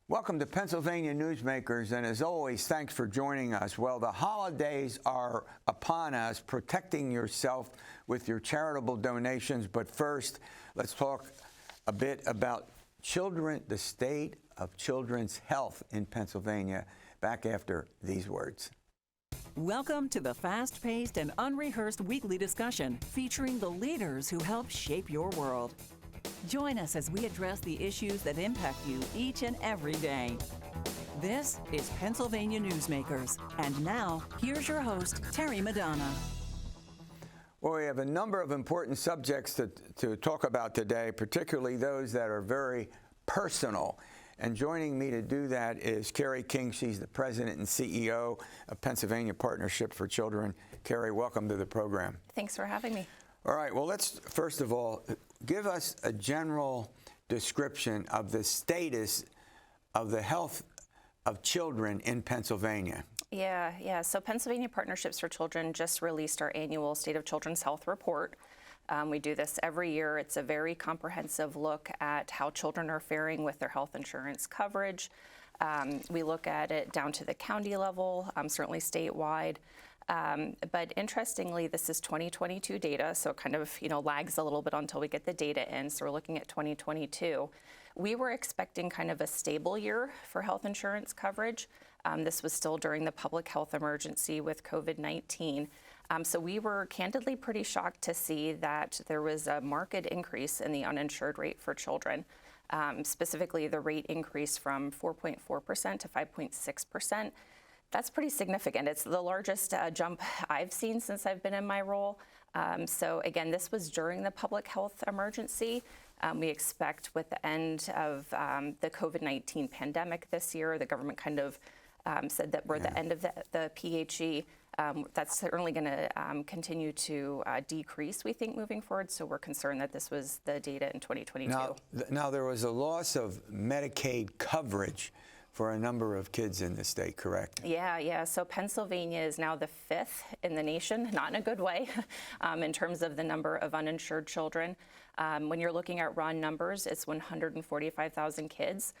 Welcome to Pennsylvania Newsmakers, and as always, thanks for joining us. Well, the holidays are upon us, protecting yourself with your charitable donations. But first, let's talk a bit about children, the state of children's health in Pennsylvania, back after these words. Welcome to the fast-paced and unrehearsed weekly discussion featuring the leaders who help shape your world. Join us as we address the issues that impact you each and every day. This is Pennsylvania Newsmakers. And now, here's your host, Terry Madonna. Well, we have a number of important subjects to talk about today, particularly those that are very personal. And joining me to do that is Carrie King. She's the president and CEO of Pennsylvania Partnership for Children. Carrie, welcome to the program. Thanks for having me. All right, well, let's first of all give us a general description of the status of the health of children in Pennsylvania. Yeah. So Pennsylvania Partnerships for Children just released our annual State of Children's Health report. We do this every year. It's a very comprehensive look at how children are faring with their health insurance coverage. We look at it down to the county level, certainly statewide. But interestingly, this is 2022 data, so it kind of lags a little bit until we get the data in. So we're looking at 2022. We were expecting kind of a stable year for health insurance coverage. This was still during the public health emergency with COVID-19. So we were candidly pretty shocked to see that there was a marked increase in the uninsured rate for children. Specifically, the rate increased from 4.4% to 5.6%. That's pretty significant. It's the largest jump I've seen since I've been in my role. So again, this was during the public health emergency. We expect with the end of the COVID-19 pandemic this year, the government kind of said that we're at the end of the PHE. That's certainly going to continue to decrease, we think, moving forward. So we're concerned that this was the data in 2022. Now there was a loss of Medicaid coverage for a number of kids in the state, correct? Yeah. So Pennsylvania is now the 5th in the nation, not in a good way, in terms of the number of uninsured children. When you're looking at raw numbers, it's 145,000 kids.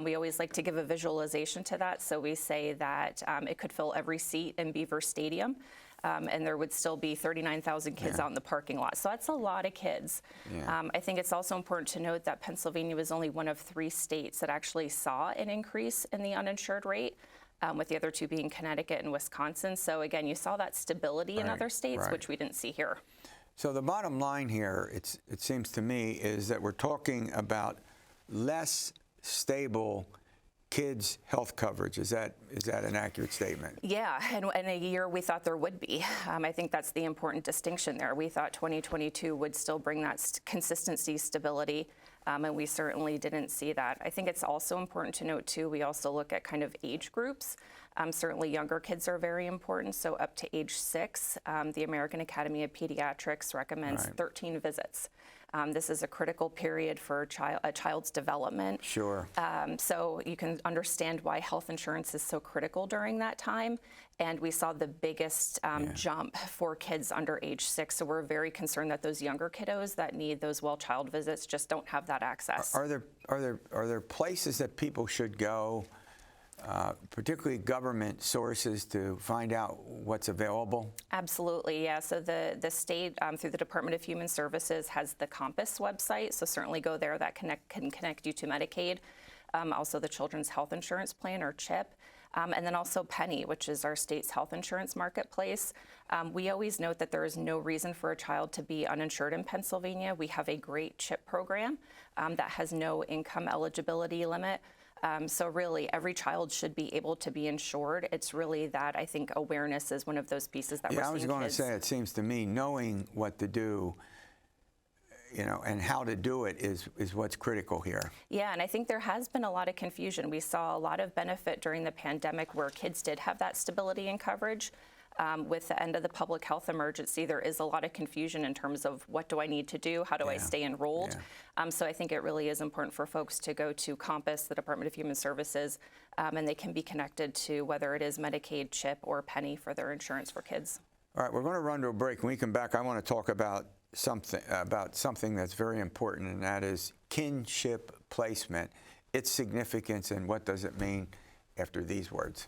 We always like to give a visualization to that. So we say that it could fill every seat in Beaver Stadium. And there would still be 39,000 kids out in the parking lot. So that's a lot of kids. I think it's also important to note that Pennsylvania was only one of 3 states that actually saw an increase in the uninsured rate, with the other 2 being Connecticut and Wisconsin. So again, you saw that stability in other states, which we didn't see here. So the bottom line here, it seems to me, is that we're talking about less stable kids' health coverage. Is that an accurate statement? Yeah, and in a year we thought there would be. I think that's the important distinction there. We thought 2022 would still bring that consistency, stability, and we certainly didn't see that. I think it's also important to note, too, we also look at kind of age groups. Certainly younger kids are very important, so up to age 6, the American Academy of Pediatrics recommends 13 visits. This is a critical period for a child's development. Sure. So you can understand why health insurance is so critical during that time. And we saw the biggest jump for kids under age 6. So we're very concerned that those younger kiddos that need those well-child visits just don't have that access. Are there places that people should go, particularly government sources, to find out what's available? Absolutely, yeah. So the state, through the Department of Human Services, has the Compass website. So certainly go there. That can connect you to Medicaid. Also the Children's Health Insurance Plan, or CHIP. And then also Penny, which is our state's health insurance marketplace. We always note that there is no reason for a child to be uninsured in Pennsylvania. We have a great CHIP program that has no income eligibility limit. So really, every child should be able to be insured. It's really that, I think, awareness is one of those pieces that we're seeing. I was going to say, it seems to me, knowing what to do, and how to do it is what's critical here. Yeah, and I think there has been a lot of confusion. We saw a lot of benefit during the pandemic where kids did have that stability and coverage. With the end of the public health emergency, there is a lot of confusion in terms of what do I need to do? How do I stay enrolled? So I think it really is important for folks to go to Compass, the Department of Human Services, and they can be connected to whether it is Medicaid, CHIP, or Penny for their insurance for kids. All right, we're going to run to a break. When we come back, I want to talk about something that's very important, and that is kinship placement its significance, and what does it mean after these words.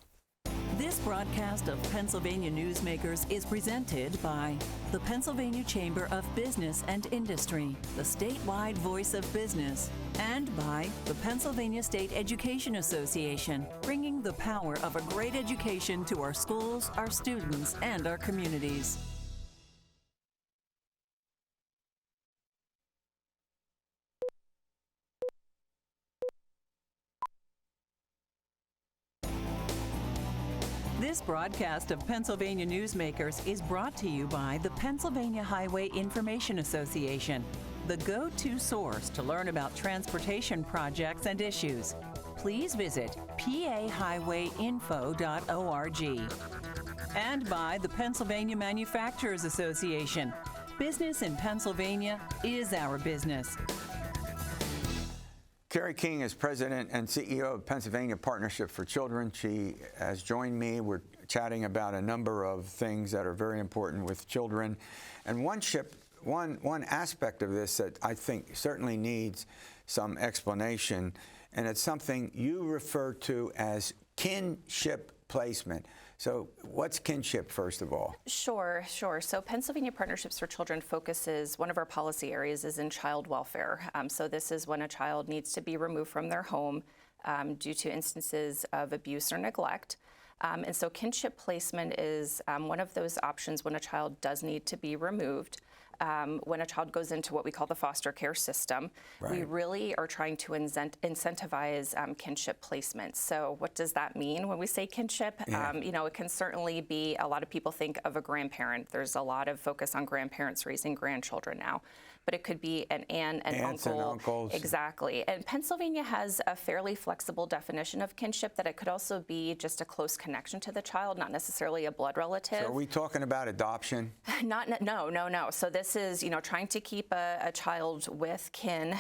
This broadcast of Pennsylvania Newsmakers is presented by the Pennsylvania Chamber of Business and Industry, the statewide voice of business, and by the Pennsylvania State Education Association, bringing the power of a great education to our schools, our students, and our communities. This broadcast of Pennsylvania Newsmakers is brought to you by the Pennsylvania Highway Information Association, the go-to source to learn about transportation projects and issues. Please visit pahighwayinfo.org. And by the Pennsylvania Manufacturers Association. Business in Pennsylvania is our business. Carrie King is President and CEO of Pennsylvania Partnership for Children. She has joined me. We're chatting about a number of things that are very important with children. And one aspect of this that I think certainly needs some explanation, and it's something you refer to as kinship placement. So what's kinship, first of all? Sure. So Pennsylvania Partnerships for Children focuses, one of our policy areas is in child welfare. So this is when a child needs to be removed from their home due to instances of abuse or neglect. And so kinship placement is one of those options when a child does need to be removed. When a child goes into what we call the foster care system, we really are trying to incentivize kinship placement. So what does that mean when we say kinship? It can certainly be, a lot of people think of a grandparent. There's a lot of focus on grandparents raising grandchildren now. But it could be an aunt, an Aunts uncle. and uncles. Exactly. And Pennsylvania has a fairly flexible definition of kinship, that it could also be just a close connection to the child, not necessarily a blood relative. So are we talking about adoption? No. So this is, trying to keep a child with kin.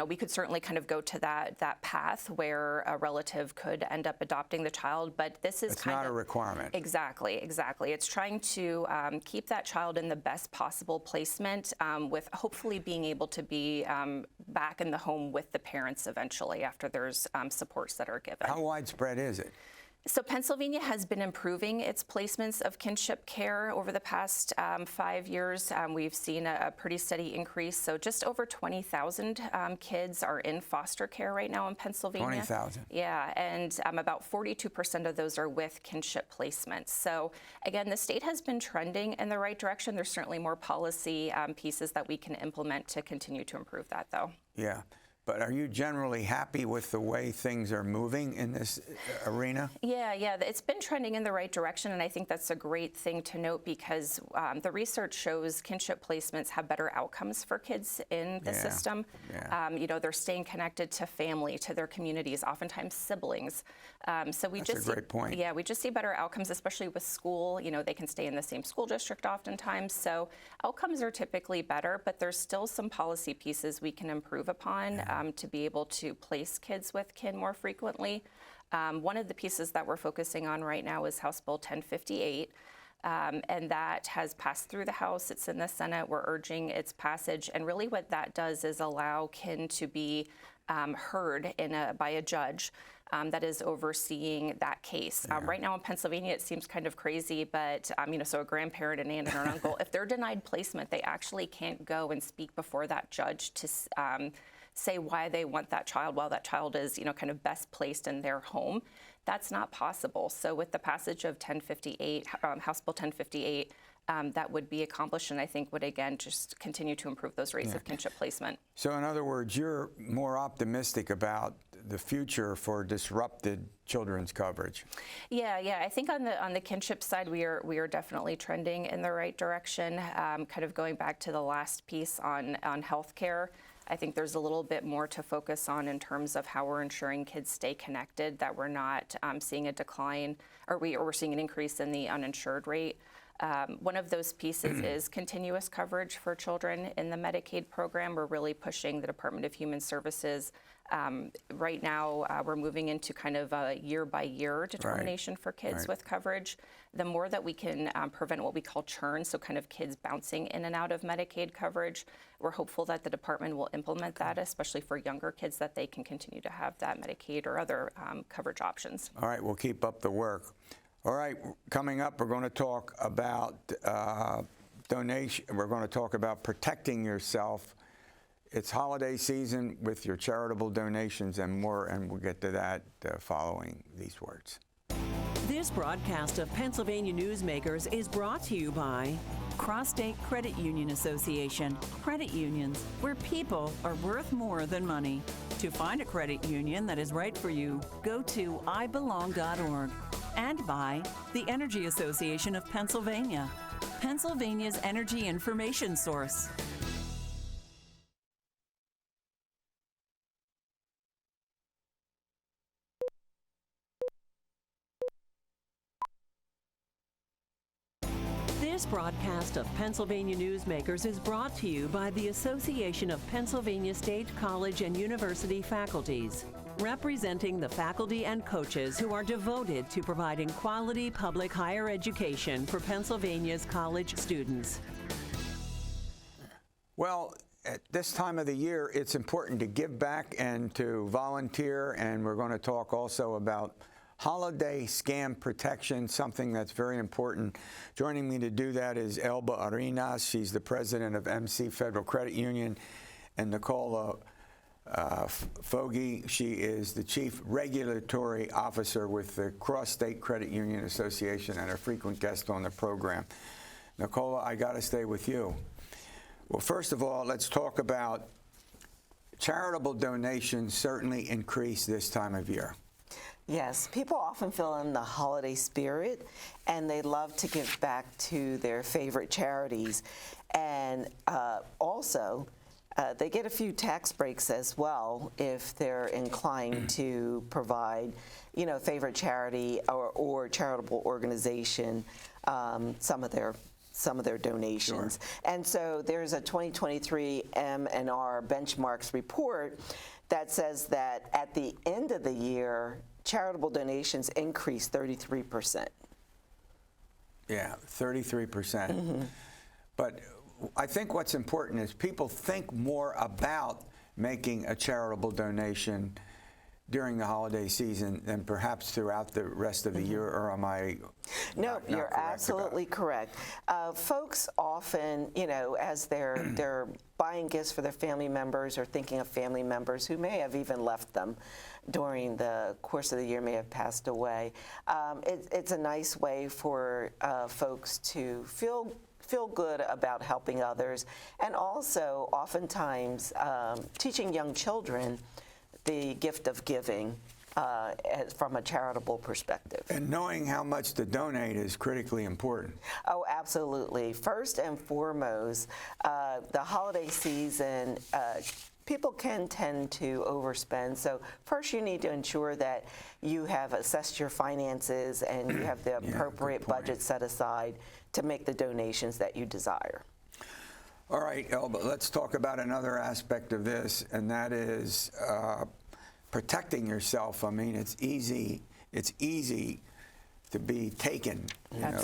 We could certainly kind of go to that path where a relative could end up adopting the child, but this is It's not a requirement. Exactly. It's trying to keep that child in the best possible placement, with hopefully being able to be back in the home with the parents eventually after there's supports that are given. How widespread is it? So Pennsylvania has been improving its placements of kinship care over the past 5 years. We've seen a pretty steady increase. So just over 20,000 kids are in foster care right now in Pennsylvania. 20,000. Yeah, and about 42% of those are with kinship placements. So again, the state has been trending in the right direction. There's certainly more policy pieces that we can implement to continue to improve that, though. Yeah. But are you generally happy with the way things are moving in this arena? Yeah, it's been trending in the right direction, and I think that's a great thing to note because the research shows kinship placements have better outcomes for kids in the system. Yeah. They're staying connected to family, to their communities, oftentimes siblings. So we That's just a great point. Yeah, we just see better outcomes, especially with school. They can stay in the same school district oftentimes. So outcomes are typically better, but there's still some policy pieces we can improve upon. To be able to place kids with kin more frequently. One of the pieces that we're focusing on right now is House Bill 1058, and that has passed through the House. It's in the Senate. We're urging its passage, and really what that does is allow kin to be heard by a judge that is overseeing that case. Right now in Pennsylvania, it seems kind of crazy, but so a grandparent, an aunt, and an uncle, if they're denied placement, they actually can't go and speak before that judge to say why they want that child while that child is, kind of best placed in their home. That's not possible. So with the passage of 1058, House Bill 1058, that would be accomplished, and I think would again just continue to improve those rates of kinship placement. So in other words, you're more optimistic about the future for disrupted children's coverage. Yeah. I think on the kinship side, we are definitely trending in the right direction. Kind of going back to the last piece on healthcare. I think there's a little bit more to focus on in terms of how we're ensuring kids stay connected, that we're not seeing a decline, or we're seeing an increase in the uninsured rate. One of those pieces is continuous coverage for children in the Medicaid program. We're really pushing the Department of Human Services. Right now, we're moving into kind of a year-by-year determination for kids with coverage. The more that we can prevent what we call churn, so kind of kids bouncing in and out of Medicaid coverage, we're hopeful that the department will implement that, especially for younger kids, that they can continue to have that Medicaid or other coverage options. All right, we'll keep up the work. All right, coming up, we're going to talk about donation. We're going to talk about protecting yourself. It's holiday season with your charitable donations and more, and we'll get to that following these words. This broadcast of Pennsylvania Newsmakers is brought to you by Cross State Credit Union Association. Credit unions, where people are worth more than money. To find a credit union that is right for you, go to ibelong.org. And by the Energy Association of Pennsylvania, Pennsylvania's energy information source. This broadcast of Pennsylvania Newsmakers is brought to you by the Association of Pennsylvania State College and University Faculties, representing the faculty and coaches who are devoted to providing quality public higher education for Pennsylvania's college students. Well, at this time of the year, it's important to give back and to volunteer, and we're going to talk also about holiday scam protection, something that's very important. Joining me to do that is Elba Arenas. She's the president of MC Federal Credit Union, and Nicola Fogey. She is the chief regulatory officer with the Cross State Credit Union Association and a frequent guest on the program. Nicola, I got to stay with you. Well, first of all, let's talk about charitable donations certainly increase this time of year. Yes, people often feel in the holiday spirit, and they love to give back to their favorite charities. And also, they get a few tax breaks as well if they're inclined to provide, favorite charity or charitable organization some of their donations. Sure. And so there's a 2023 M&R benchmarks report that says that at the end of the year, charitable donations increased 33%. Yeah, 33%. Mm-hmm. But I think what's important is people think more about making a charitable donation during the holiday season than perhaps throughout the rest of the year, or am I No, you're absolutely correct. Folks often, as they're buying gifts for their family members or thinking of family members who may have even left them during the course of the year, may have passed away, it's a nice way for folks to feel good about helping others, and also oftentimes teaching young children the gift of giving from a charitable perspective. And knowing how much to donate is critically important. Oh, absolutely. First and foremost, the holiday season, people can tend to overspend. So first you need to ensure that you have assessed your finances and you have the appropriate budget set aside to make the donations that you desire. All right, Elba, let's talk about another aspect of this, and that is protecting yourself. I mean, it's easy to be taken,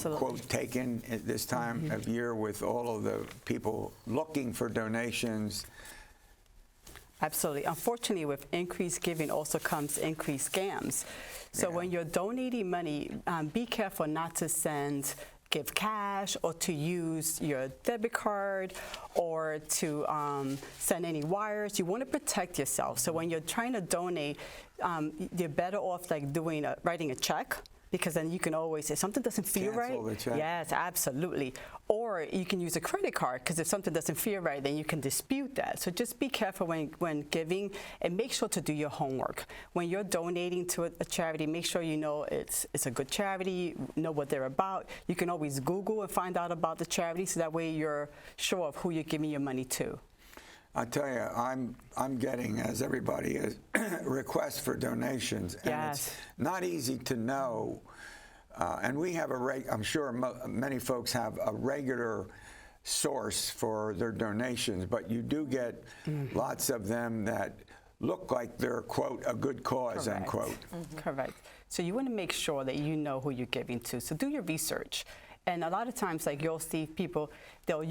quote, taken at this time of year with all of the people looking for donations. Absolutely. Unfortunately, with increased giving also comes increased scams. So when you're donating money, be careful not to give cash or to use your debit card or to send any wires. You want to protect yourself. So when you're trying to donate, you're better off writing a check, because then you can always say something doesn't feel right. Cancel the check. Yes, absolutely. Or you can use a credit card, because if something doesn't feel right, then you can dispute that. So just be careful when giving, and make sure to do your homework. When you're donating to a charity, make sure you know it's a good charity, know what they're about. You can always Google and find out about the charity, so that way you're sure of who you're giving your money to. I tell you, I'm getting, as everybody is, requests for donations, and it's not easy to know And we have I'm sure many folks have a regular source for their donations, but you do get lots of them that look like they're, quote, a good cause, Correct. unquote. Correct. So you want to make sure that you know who you're giving to. So do your research. And a lot of times, like you'll see people, they'll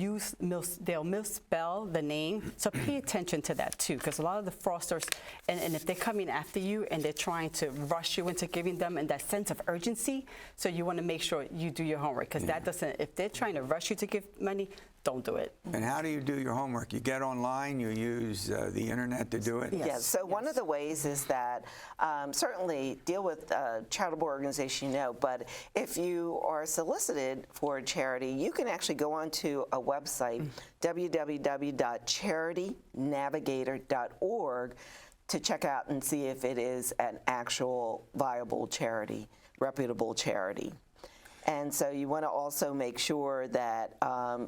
misspell the name. So pay attention to that too, because a lot of the fraudsters, and if they're coming after you and they're trying to rush you into giving them and that sense of urgency, so you want to make sure you do your homework, because that doesn't, if they're trying to rush you to give money, don't do it. And how do you do your homework? You get online, you use the internet to do it? Yes. So one of the ways is that certainly deal with a charitable organization you know, but if you are solicited for a charity, you can actually go onto a website, www.charitynavigator.org, to check out and see if it is an actual viable charity, reputable charity. And so you want to also make sure that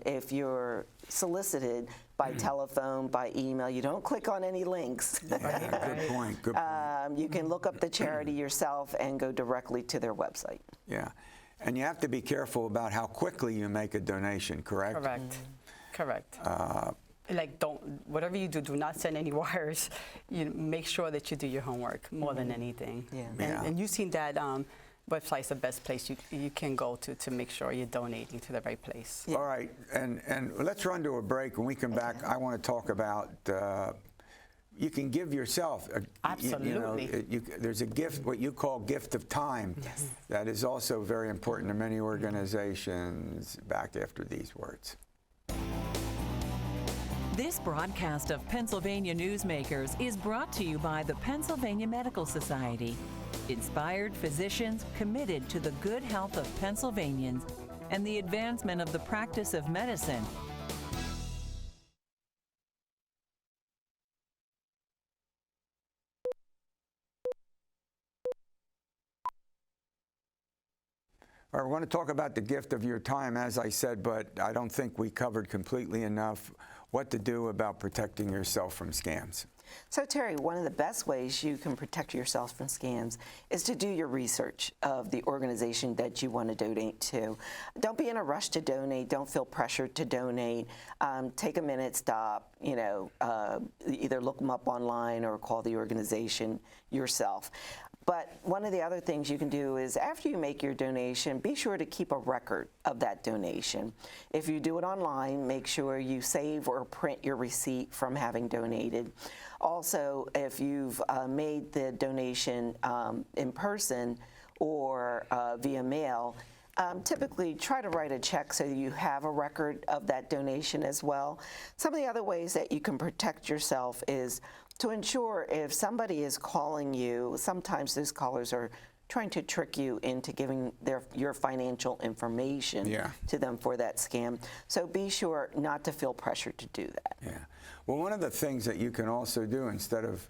if you're solicited by telephone, by email, you don't click on any links. Yeah, good point, good point. You can look up the charity yourself and go directly to their website. Yeah. And you have to be careful about how quickly you make a donation, correct? Correct. Correct. Like, whatever you do, do not send any wires. Make sure that you do your homework more than anything. Yeah. Yeah. And you've seen that website's the best place you can go to make sure you're donating to the right place. All right, and let's run to a break. When we come back, I want to talk about you can give yourself. Absolutely. There's a gift, what you call gift of time. Yes. That is also very important to many organizations. Back after these words. This broadcast of Pennsylvania Newsmakers is brought to you by the Pennsylvania Medical Society. Inspired physicians committed to the good health of Pennsylvanians and the advancement of the practice of medicine. All right, I want to talk about the gift of your time, as I said, but I don't think we covered completely enough what to do about protecting yourself from scams. So Terry, one of the best ways you can protect yourself from scams is to do your research of the organization that you want to donate to. Don't be in a rush to donate. Don't feel pressured to donate. Take a minute, stop, either look them up online or call the organization yourself. But one of the other things you can do is after you make your donation, be sure to keep a record of that donation. If you do it online, make sure you save or print your receipt from having donated. Also, if you've made the donation in person or via mail, typically try to write a check so you have a record of that donation as well. Some of the other ways that you can protect yourself is to ensure if somebody is calling you, sometimes those callers are trying to trick you into giving your financial information to them for that scam. So be sure not to feel pressured to do that. Yeah. Well, one of the things that you can also do instead of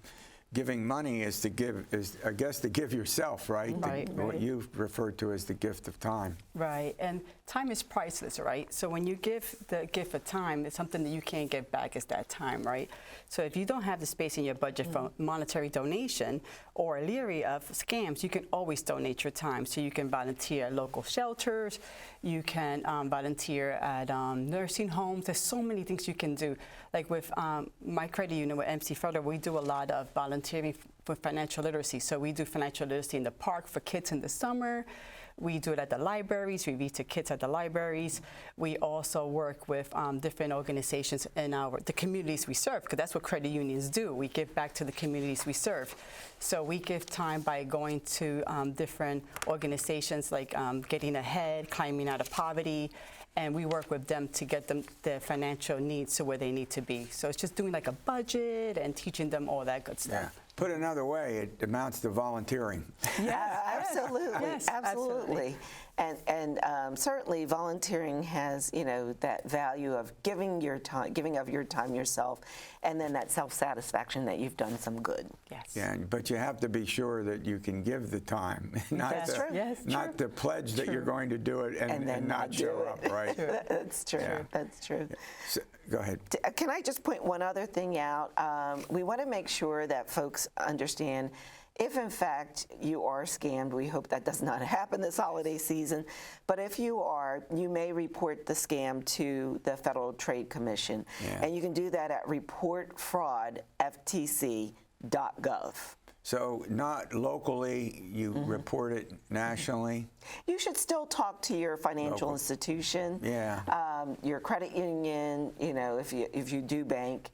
giving money is to give, I guess, to give yourself, right? Right. What you've referred to as the gift of time. Right, and time is priceless, right? So when you give the gift of time, it's something that you can't get back is that time, right? So if you don't have the space in your budget for monetary donation or leery of scams, you can always donate your time. So you can volunteer at local shelters, you can volunteer at nursing homes. There's so many things you can do. Like with my credit union with MC Federal, we do a lot of volunteering for financial literacy. So we do financial literacy in the park for kids in the summer. We do it at the libraries. We read to kids at the libraries. We also work with different organizations in the communities we serve, because that's what credit unions do. We give back to the communities we serve. So we give time by going to different organizations like Getting Ahead, Climbing Out of Poverty, and we work with them to get them their financial needs to where they need to be. So it's just doing like a budget and teaching them all that good stuff. Yeah. Put another way, it amounts to volunteering. Yeah, absolutely, Yes, absolutely. And certainly volunteering has, that value of giving of your time yourself, and then that self-satisfaction that you've done some good. Yes. Yeah, but you have to be sure that you can give the time, not That's to, true. Yes, not to pledge that you're going to do it and then not not do show it. up, right? That's true. Yeah. That's true. So, go ahead. Can I just point one other thing out? We want to make sure that folks understand If in fact you are scammed, we hope that does not happen this holiday season, but if you are, you may report the scam to the Federal Trade Commission. Yeah. And you can do that at reportfraudftc.gov. So not locally, you report it nationally? You should still talk to your financial Local. institution, Yeah. your credit union, if you do bank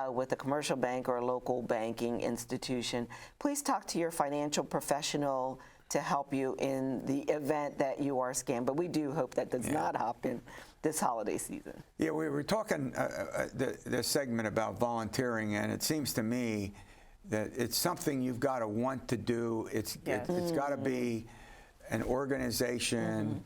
with a commercial bank or a local banking institution. Please talk to your financial professional to help you in the event that you are scammed. But we do hope that does not happen this holiday season. Yeah, we were talking this segment about volunteering, and it seems to me that it's something you've got to want to do. It's got to be an organization,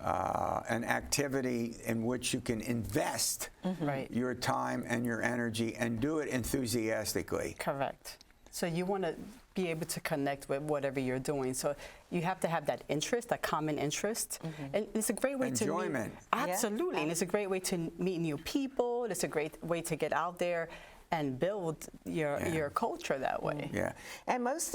an activity in which you can invest Right. your time and your energy and do it enthusiastically. Correct. So you want to be able to connect with whatever you're doing. So you have to have that interest, that common interest. And it's a great way to Enjoyment. meet. Absolutely. And it's a great way to meet new people. It's a great way to get out there and build your culture that way. Yeah. And most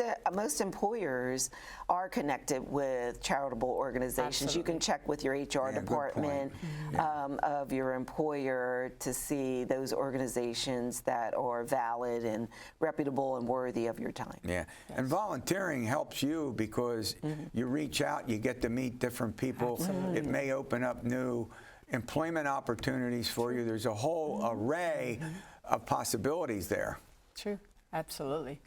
employers are connected with charitable organizations. You can check with your HR good department point. of your employer to see those organizations that are valid and reputable and worthy of your time. Yeah, and volunteering helps you because you reach out, you get to meet different people. Absolutely. It may open up new employment opportunities for you. There's a whole array of possibilities there. True. Absolutely.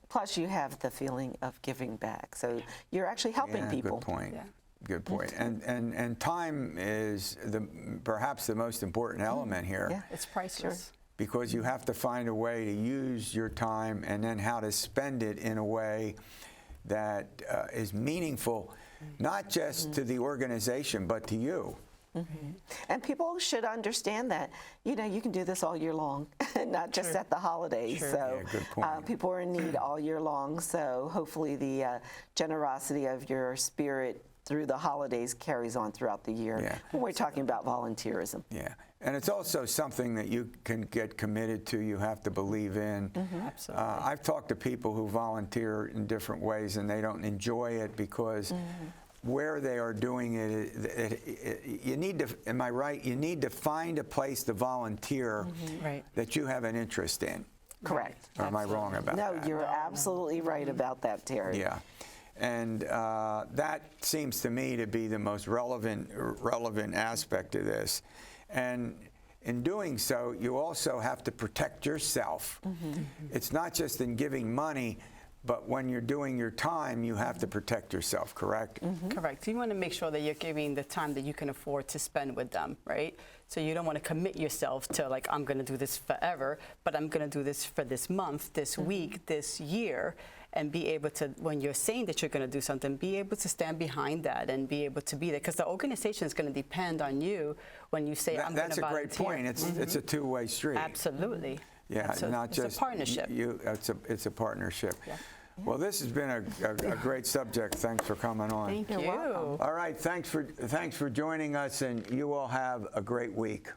Plus, you have the feeling of giving back. So you're actually helping Yeah, people. good point. Yeah. Good point. And time is perhaps the most important element here. Yeah. It's priceless. Because you have to find a way to use your time and then how to spend it in a way that is meaningful, not just to the organization, but to you. And people should understand that, you can do this all year long, not just at the holidays. True. So Yeah, good point. people are in need all year long. So hopefully the generosity of your spirit through the holidays carries on throughout the year Yeah. when we're talking about volunteerism. Yeah, and it's also something that you can get committed to, you have to believe in. Absolutely. I've talked to people who volunteer in different ways and they don't enjoy it because where they are doing it, you need to, am I right? You need to find a place to volunteer Right. that you have an interest in. Correct. Or am I wrong about No, that? you're absolutely right about that, Terry. Yeah. And that seems to me to be the most relevant aspect of this. And in doing so, you also have to protect yourself. It's not just in giving money, but when you're doing your time, you have to protect yourself, correct? Correct. You want to make sure that you're giving the time that you can afford to spend with them, right? So you don't want to commit yourself to like, I'm going to do this forever, but I'm going to do this for this month, this week, this year, and be able to, when you're saying that you're going to do something, be able to stand behind that and be able to be there. Because the organization is going to depend on you when you say, I'm going to volunteer. That's a great point. It's a two-way street. Absolutely. Yeah, not it's just a partnership. It's a partnership. Yeah. Well, this has been a great subject. Thanks for coming on. Thank You're you. welcome. All right, thanks for joining us, and you all have a great week.